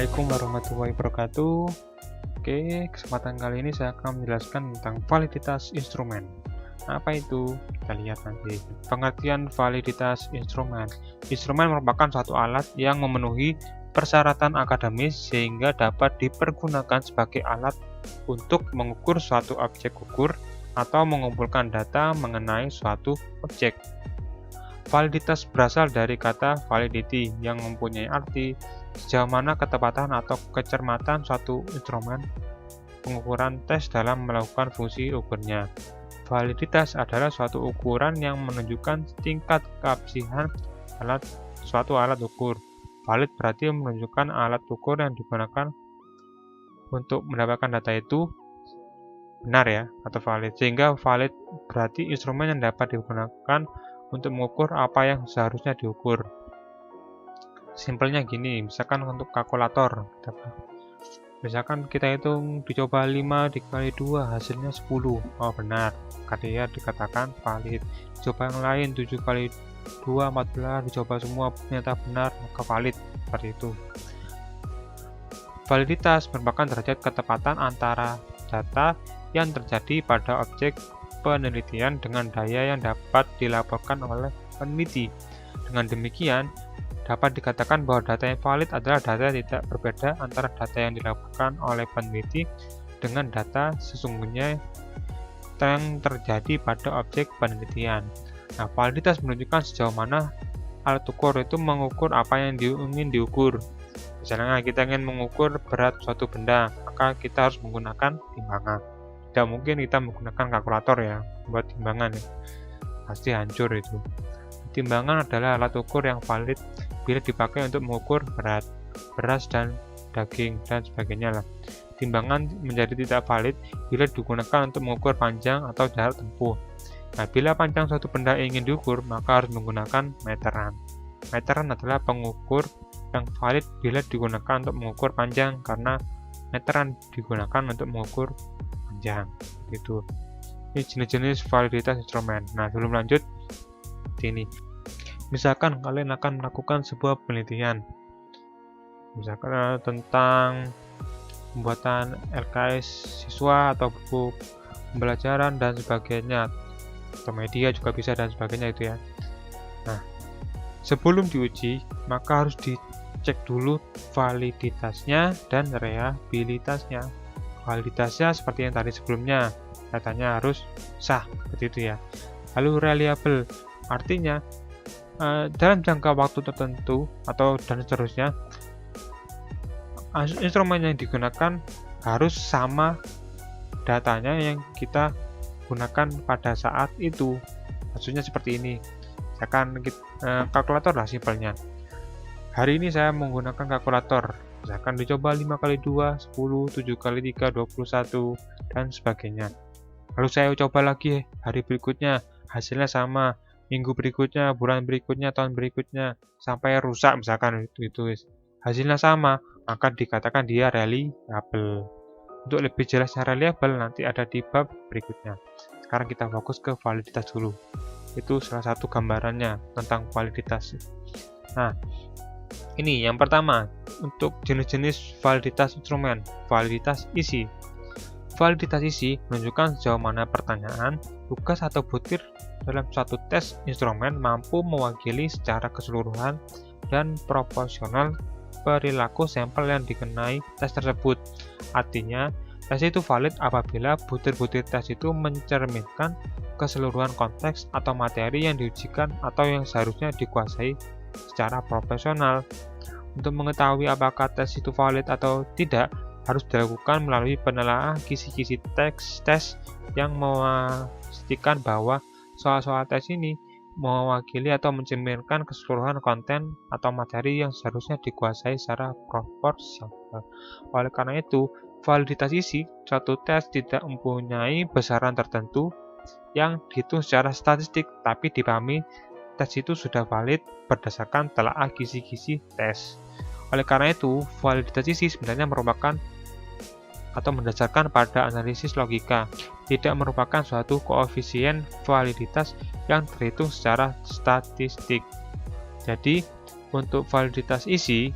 Assalamualaikum warahmatullahi wabarakatuh. Oke, kesempatan kali ini saya akan menjelaskan tentang validitas instrumen. Apa itu? Kita lihat nanti. Pengertian validitas instrumen. Instrumen merupakan suatu alat yang memenuhi persyaratan akademis sehingga dapat dipergunakan sebagai alat untuk mengukur suatu objek ukur atau mengumpulkan data mengenai suatu objek. Validitas berasal dari kata validity yang mempunyai arti sejauh mana ketepatan atau kecermatan suatu instrumen pengukuran tes dalam melakukan fungsi ukurnya. Validitas adalah suatu ukuran yang menunjukkan tingkat keabsahan suatu alat ukur. Valid berarti menunjukkan alat ukur yang digunakan untuk mendapatkan data itu benar ya, atau valid. Sehingga valid berarti instrumen yang dapat digunakan untuk mengukur apa yang seharusnya diukur. Simpelnya gini, misalkan untuk kalkulator, misalkan kita hitung dicoba 5 dikali 2 hasilnya 10, oh benar, dia dikatakan valid. Coba yang lain 7 kali 2 14, dicoba semua ternyata benar, maka valid. Seperti itu. Validitas merupakan derajat ketepatan antara data yang terjadi pada objek penelitian dengan daya yang dapat dilaporkan oleh peneliti. Dengan demikian, dapat dikatakan bahwa data yang valid adalah data yang tidak berbeda antara data yang dilaporkan oleh peneliti dengan data sesungguhnya yang terjadi pada objek penelitian. Nah, validitas menunjukkan sejauh mana alat ukur itu mengukur apa yang ingin diukur. Misalnya kita ingin mengukur berat suatu benda, maka kita harus menggunakan timbangan. Tidak mungkin kita menggunakan kalkulator ya buat timbangan ya. Pasti hancur itu. Timbangan adalah alat ukur yang valid bila dipakai untuk mengukur berat, beras dan daging dan sebagainya lah. Timbangan menjadi tidak valid bila digunakan untuk mengukur panjang atau jarak tempuh. Nah, bila panjang suatu benda ingin diukur, maka harus menggunakan meteran. Meteran adalah pengukur yang valid bila digunakan untuk mengukur panjang karena meteran digunakan untuk mengukur panjang. Gitu. Ini jenis-jenis validitas instrumen. Nah, sebelum lanjut, ini. Misalkan kalian akan melakukan sebuah penelitian, misalkan tentang pembuatan LKS siswa atau buku pembelajaran dan sebagainya, atau media juga bisa dan sebagainya itu ya. Nah, sebelum diuji, maka harus dicek dulu validitasnya dan reliabilitasnya. Validitasnya seperti yang tadi sebelumnya, datanya harus sah, seperti itu ya. Lalu reliable, artinya dalam jangka waktu tertentu atau dan seterusnya, instrumen yang digunakan harus sama datanya yang kita gunakan pada saat itu. Maksudnya seperti ini, misalkan kalkulator lah simpelnya. Hari ini saya menggunakan kalkulator, misalkan dicoba 5 kali 2 10, 7 kali 3 21 dan sebagainya. Lalu saya coba lagi hari berikutnya, hasilnya sama, minggu berikutnya, bulan berikutnya, tahun berikutnya, sampai rusak misalkan itu hasilnya sama, maka dikatakan dia reliable. Untuk lebih jelasnya reliable nanti ada di bab berikutnya. Sekarang kita fokus ke validitas dulu. Itu salah satu gambarannya tentang validitas. Nah, ini yang pertama untuk jenis-jenis validitas instrumen. Validitas isi. Validitas isi menunjukkan sejauh mana pertanyaan, tugas atau butir dalam suatu tes instrumen mampu mewakili secara keseluruhan dan proporsional perilaku sampel yang dikenai tes tersebut. Artinya, tes itu valid apabila butir-butir tes itu mencerminkan keseluruhan konteks atau materi yang diujikan atau yang seharusnya dikuasai secara profesional. Untuk mengetahui apakah tes itu valid atau tidak, harus dilakukan melalui penelaahan kisi-kisi tes yang memastikan bahwa soal-soal tes ini mewakili atau mencerminkan keseluruhan konten atau materi yang seharusnya dikuasai secara proporsional. Oleh karena itu, validitas isi suatu tes tidak mempunyai besaran tertentu yang dihitung secara statistik, tapi dipahami tes itu sudah valid berdasarkan telaah kisi-kisi tes. Oleh karena itu, validitas isi sebenarnya merupakan atau mendasarkan pada analisis logika, tidak merupakan suatu koefisien validitas yang terhitung secara statistik. Jadi, untuk validitas isi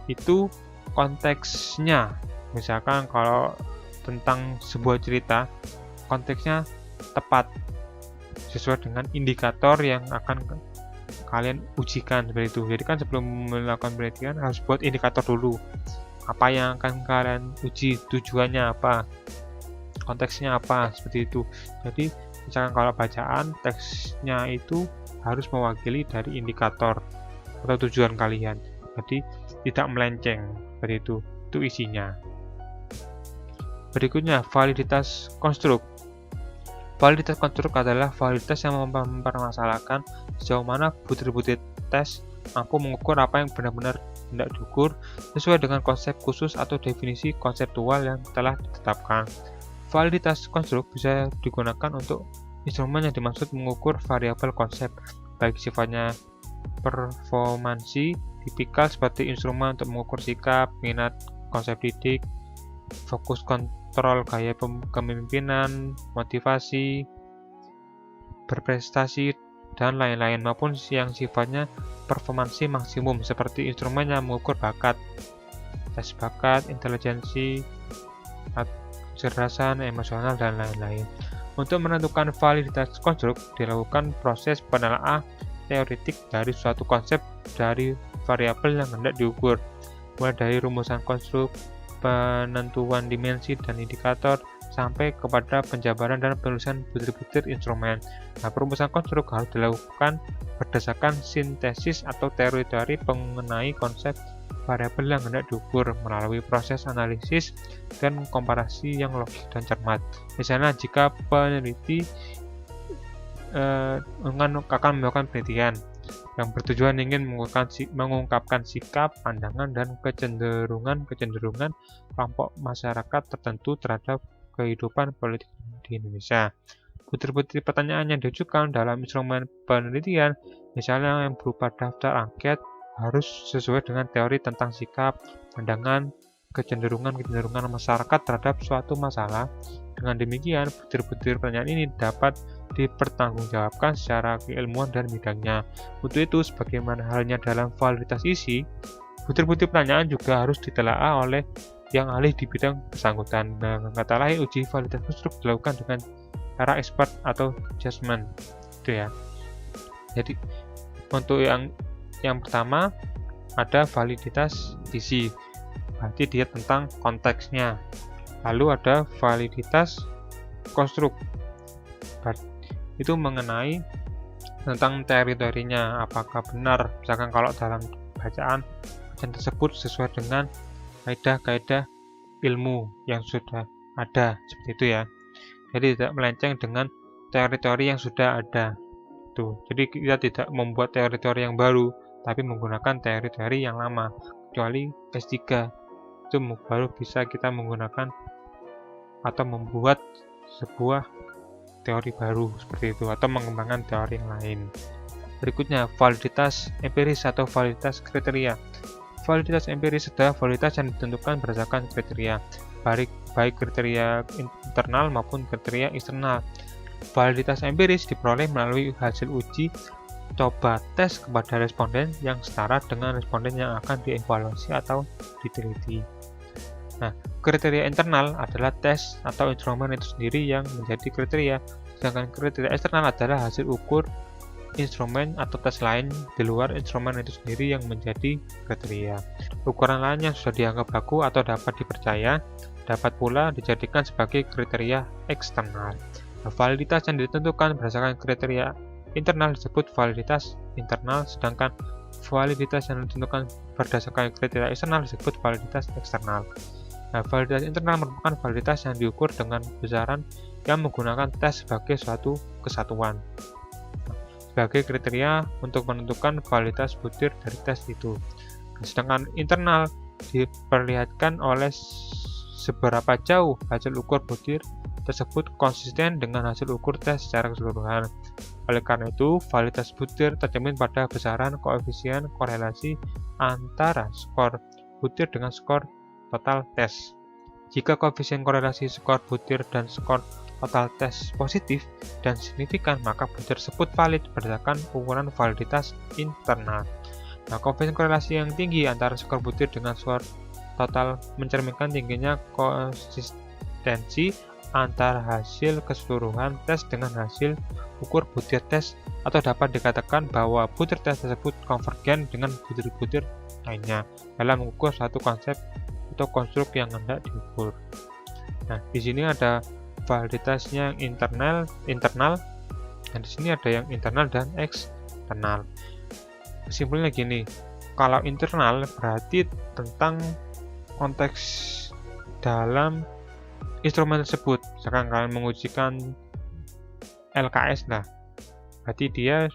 itu konteksnya. Misalkan kalau tentang sebuah cerita, konteksnya tepat sesuai dengan indikator yang akan kalian ujikan seperti itu. Jadi kan sebelum melakukan penelitian harus buat indikator dulu. Apa yang akan kalian uji, tujuannya apa, konteksnya apa, seperti itu. Jadi misalkan kalau bacaan, teksnya itu harus mewakili dari indikator atau tujuan kalian. Jadi tidak melenceng, seperti itu. Itu isinya. Berikutnya, validitas konstruk. Validitas konstruk adalah validitas yang mempermasalahkan sejauh mana butir-butir tes mampu mengukur apa yang benar-benar hendak diukur sesuai dengan konsep khusus atau definisi konseptual yang telah ditetapkan. Validitas konstruk bisa digunakan untuk instrumen yang dimaksud mengukur variabel konsep, baik sifatnya performansi, tipikal seperti instrumen untuk mengukur sikap, minat, konsep didik, fokus kontrol gaya kepemimpinan, motivasi, berprestasi, dan lain-lain, maupun yang sifatnya performansi maksimum seperti instrumen yang mengukur bakat, tes bakat, intelijensi, kecerdasan emosional, dan lain-lain. Untuk menentukan validitas konstruk, dilakukan proses penelaahan teoretik dari suatu konsep dari variabel yang hendak diukur, mulai dari rumusan konstruk, penentuan dimensi dan indikator, sampai kepada penjabaran dan penulisan butir-butir instrumen. Nah, perumusan konstruk harus dilakukan berdasarkan sintesis atau teori-teori mengenai konsep variabel yang hendak diukur melalui proses analisis dan komparasi yang logis dan cermat. Misalnya, jika peneliti akan melakukan penelitian yang bertujuan ingin mengungkapkan sikap, pandangan, dan kecenderungan kelompok masyarakat tertentu terhadap kehidupan politik di Indonesia. Butir-butir pertanyaan yang diajukan dalam instrumen penelitian, misalnya yang berupa daftar angket, harus sesuai dengan teori tentang sikap, pandangan, kecenderungan masyarakat terhadap suatu masalah. Dengan demikian, butir-butir pertanyaan ini dapat dipertanggungjawabkan secara keilmuan dan bidangnya. Untuk itu, sebagaimana halnya dalam validitas isi, butir-butir pertanyaan juga harus ditelaah oleh yang ahli di bidang bersangkutan. Dengan kata lain, uji validitas konstruk dilakukan dengan cara expert atau judgment. Itu ya. Jadi untuk yang pertama ada validitas isi, berarti dia tentang konteksnya. Lalu ada validitas konstruk, itu mengenai tentang teori-teorinya, apakah benar, misalkan kalau dalam bacaan tersebut sesuai dengan kaidah-kaidah ilmu yang sudah ada, seperti itu ya. Jadi tidak melenceng dengan teori-teori yang sudah ada. Jadi kita tidak membuat teori-teori yang baru, tapi menggunakan teori-teori yang lama, kecuali S3 itu baru bisa kita menggunakan atau membuat sebuah teori baru seperti itu, atau mengembangkan teori yang lain. Berikutnya, validitas empiris atau validitas kriteria. Validitas empiris adalah validitas yang ditentukan berdasarkan kriteria, baik kriteria internal maupun kriteria eksternal. Validitas empiris diperoleh melalui hasil uji coba tes kepada responden yang setara dengan responden yang akan dievaluasi atau diteliti. Nah, kriteria internal adalah tes atau instrumen itu sendiri yang menjadi kriteria, sedangkan kriteria eksternal adalah hasil ukur instrumen atau tes lain di luar instrumen itu sendiri yang menjadi kriteria. Ukuran lain yang sudah dianggap baku atau dapat dipercaya dapat pula dijadikan sebagai kriteria eksternal. Nah, validitas yang ditentukan berdasarkan kriteria internal disebut validitas internal, sedangkan validitas yang ditentukan berdasarkan kriteria eksternal disebut validitas eksternal. Nah, validitas internal merupakan validitas yang diukur dengan besaran yang menggunakan tes sebagai suatu kesatuan. Sebagai kriteria untuk menentukan validitas butir dari tes itu. Sedangkan internal diperlihatkan oleh seberapa jauh hasil ukur butir tersebut konsisten dengan hasil ukur tes secara keseluruhan. Oleh karena itu, validitas butir tercermin pada besaran koefisien korelasi antara skor butir dengan skor total tes. Jika koefisien korelasi skor butir dan skor total tes positif dan signifikan, maka butir tersebut valid berdasarkan ukuran validitas internal. Nah, koefisien korelasi yang tinggi antara skor butir dengan skor total mencerminkan tingginya konsistensi antara hasil keseluruhan tes dengan hasil ukur butir tes, atau dapat dikatakan bahwa butir tes tersebut konvergen dengan butir-butir lainnya dalam mengukur satu konsep atau konstruk yang hendak diukur. Nah, di sini ada validitasnya yang internal, dan di sini ada yang internal dan eksternal. Kesimpulannya gini, kalau internal berarti tentang konteks dalam instrumen tersebut. Misalkan kalian mengujikan LKS, nah berarti dia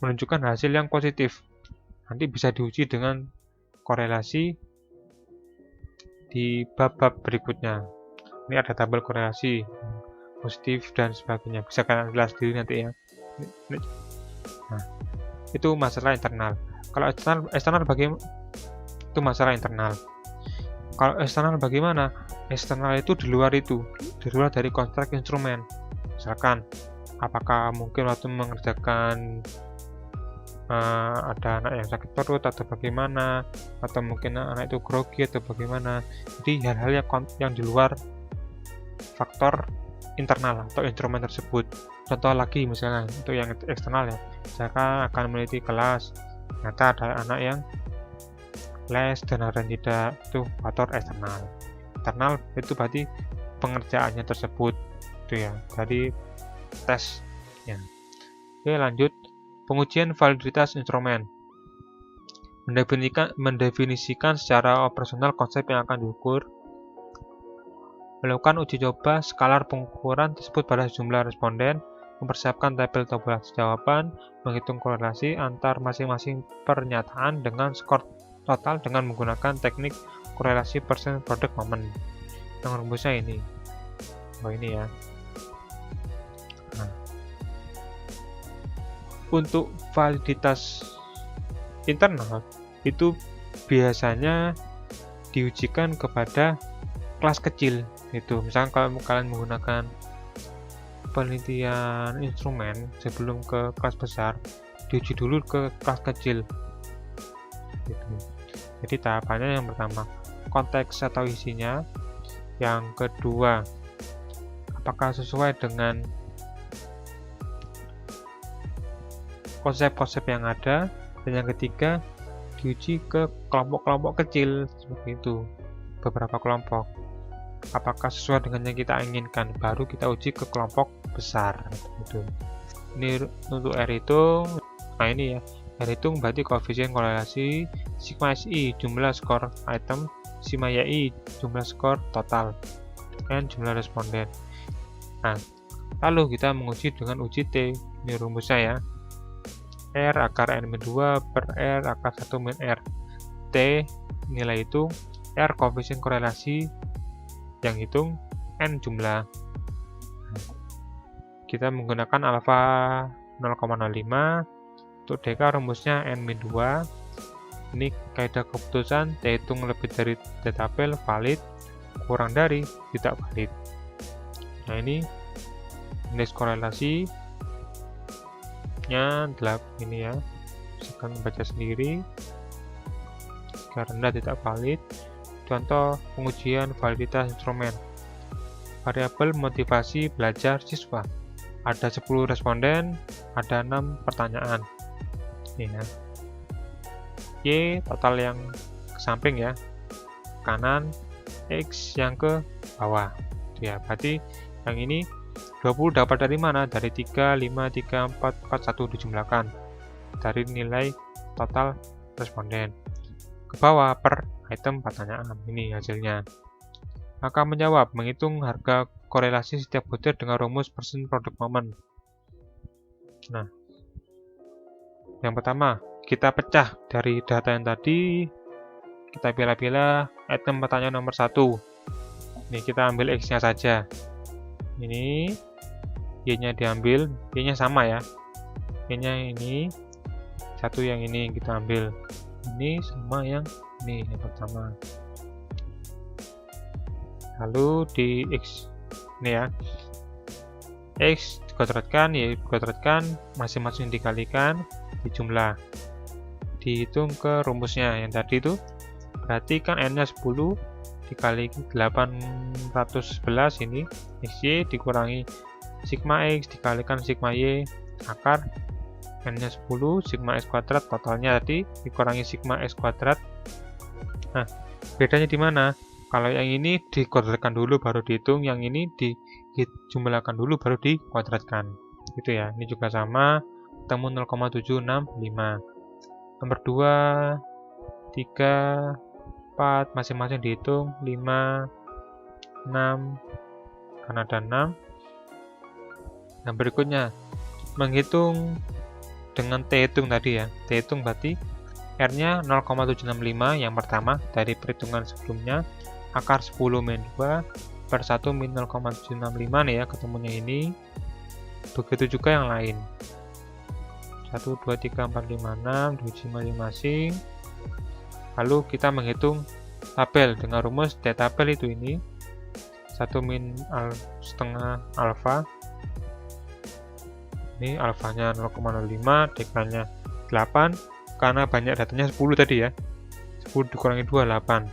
menunjukkan hasil yang positif. Nanti bisa diuji dengan korelasi di bab-bab berikutnya. Ini ada tabel korelasi positif dan sebagainya, bisa kalian lihat sendiri nanti ya. Nah, itu masalah internal. Kalau eksternal bagaimana? Itu masalah internal. Kalau eksternal bagaimana? Eksternal itu di luar dari kontrak instrumen. Misalkan, apakah mungkin waktu mengerjakan ada anak yang sakit perut atau bagaimana, atau mungkin anak itu grogi atau bagaimana. Jadi hal-hal yang di luar faktor internal atau instrumen tersebut. Contoh lagi misalnya untuk yang eksternal ya, misalkan akan meneliti kelas, ternyata ada anak yang les dan ada yang tidak, itu faktor eksternal. Internal itu berarti pengerjaannya tersebut itu ya, dari tesnya. Oke, lanjut. Pengujian validitas instrumen mendefinisikan secara operasional konsep yang akan diukur, melakukan uji coba skalar pengukuran tersebut pada sejumlah responden, mempersiapkan tabel tabulasi jawaban, menghitung korelasi antar masing-masing pernyataan dengan skor total dengan menggunakan teknik korelasi persen product moment. Yang rumusnya ini. Ini ya. Nah, untuk validitas internal itu biasanya diujikan kepada kelas kecil. Itu misalkan kalau kalian menggunakan penelitian instrumen sebelum ke kelas besar, diuji dulu ke kelas kecil gitu. Jadi tahapannya yang pertama konteks atau isinya, yang kedua apakah sesuai dengan konsep-konsep yang ada, dan yang ketiga diuji ke kelompok-kelompok kecil seperti itu, beberapa kelompok. Apakah sesuai dengan yang kita inginkan, baru kita uji ke kelompok besar gitu. Ini untuk R hitung. Nah ini ya, R hitung berarti koefisien korelasi, sigma SI jumlah skor item, sigma YI jumlah skor total, dan jumlah responden. Nah, lalu kita menguji dengan uji T. Ini rumusnya ya, R akar N-2 per R akar 1 min R. T nilai hitung, R koefisien korelasi yang hitung, N jumlah. Kita menggunakan alfa 0,05. Untuk DK rumusnya N-2. Ini kaidah keputusan, T hitung lebih dari T tabel valid, kurang dari tidak valid. Nah ini indeks korelasi nya ini ya, bisa membaca sendiri. Karena tidak valid. Contoh pengujian validitas instrumen. Variabel motivasi belajar siswa. Ada 10 responden, ada 6 pertanyaan. Ini ya. Y total yang ke samping ya, kanan, X yang ke bawah. Itu ya, berarti yang ini 20 dapat dari mana? Dari 3, 5, 3, 4, 4, 1 dijumlahkan dari nilai total responden ke bawah per item pertanyaan. Ini hasilnya. Maka menjawab, menghitung harga korelasi setiap butir dengan rumus persen product moment. Nah, yang pertama kita pecah dari data yang tadi, kita pilih-pilih item pertanyaan nomor 1. Ini kita ambil X nya saja, ini Y nya diambil, Y nya sama ya, Y nya ini satu, yang ini kita ambil, ini sama yang ini yang pertama. Lalu di X ini ya, X dikuadratkan, Y dikuadratkan, masing-masing dikalikan, dijumlah, dihitung ke rumusnya yang tadi itu berarti kan N-nya 10 dikali 811 ini XY dikurangi sigma X dikalikan sigma Y akar N-nya 10 sigma X kuadrat, totalnya tadi dikurangi sigma X kuadrat. Nah, bedanya di mana? Kalau yang ini dikuadratkan dulu baru dihitung, yang ini dijumlahkan dulu baru dikuadratkan. Gitu ya. Ini juga sama, ketemu 0,765. Nomor 2, 3, 4, masing-masing dihitung, 5, 6, karena ada 6. Nah, berikutnya, menghitung dengan T hitung tadi ya. T hitung berarti R-nya 0,765 yang pertama dari perhitungan sebelumnya, akar 10 min 2 per 1 min 0,765 nih ya, ketemunya ini. Begitu juga yang lain. 1, 2, 3, 4, 5, 6 diuji masing-masing. Lalu kita menghitung tabel dengan rumus T tabel itu ini 1 min setengah alfa. Ini alfanya 0,05, dekanya 8 karena banyak datanya 10 tadi ya. 10 dikurangi 2, 8.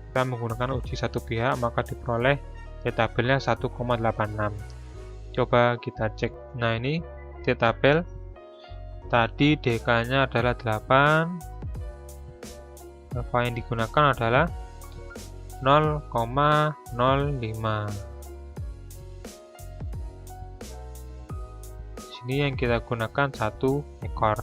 Kita menggunakan uji satu pihak maka diperoleh T tabelnya 1,86. Coba kita cek. Nah, ini T tabel tadi DK-nya adalah 8. Alfa yang digunakan adalah 0,05. Sini yang kita gunakan 1 ekor.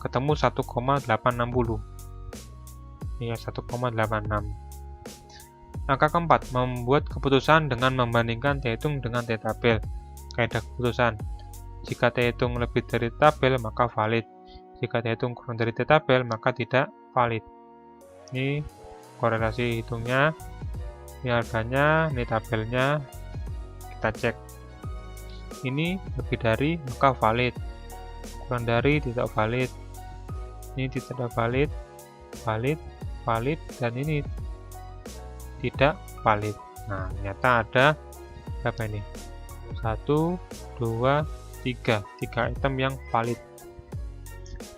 Ketemu 1,860. Iya, 1,86. Angka keempat, membuat keputusan dengan membandingkan T hitung dengan T tabel. Kaidah keputusan. Jika T hitung lebih dari tabel, maka valid. Jika T hitung kurang dari T tabel, maka tidak valid. Ini korelasi hitungnya. Ini harganya, ini tabelnya. Kita cek. Ini lebih dari, maka valid. Kurang dari, tidak valid. Ini tidak valid, valid, valid, dan ini tidak valid. Nah, ternyata ada berapa ini? 1, 2, 3 item yang valid.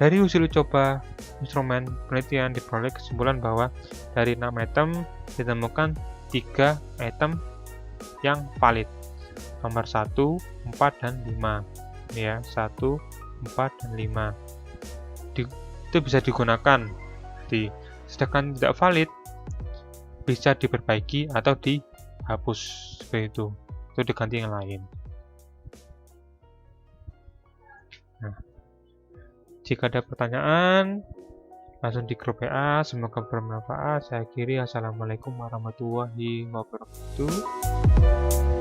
Dari hasil coba instrumen penelitian diperoleh kesimpulan bahwa dari 6 item ditemukan 3 item yang valid. Nomor 1, 4, dan 5. Ya, 1, 4, dan 5. Itu bisa digunakan. Sedangkan tidak valid bisa diperbaiki atau dihapus seperti itu diganti yang lain. Nah, jika ada pertanyaan langsung di grup WA. Semoga bermanfaat. Saya akhiri. Assalamualaikum warahmatullahi wabarakatuh.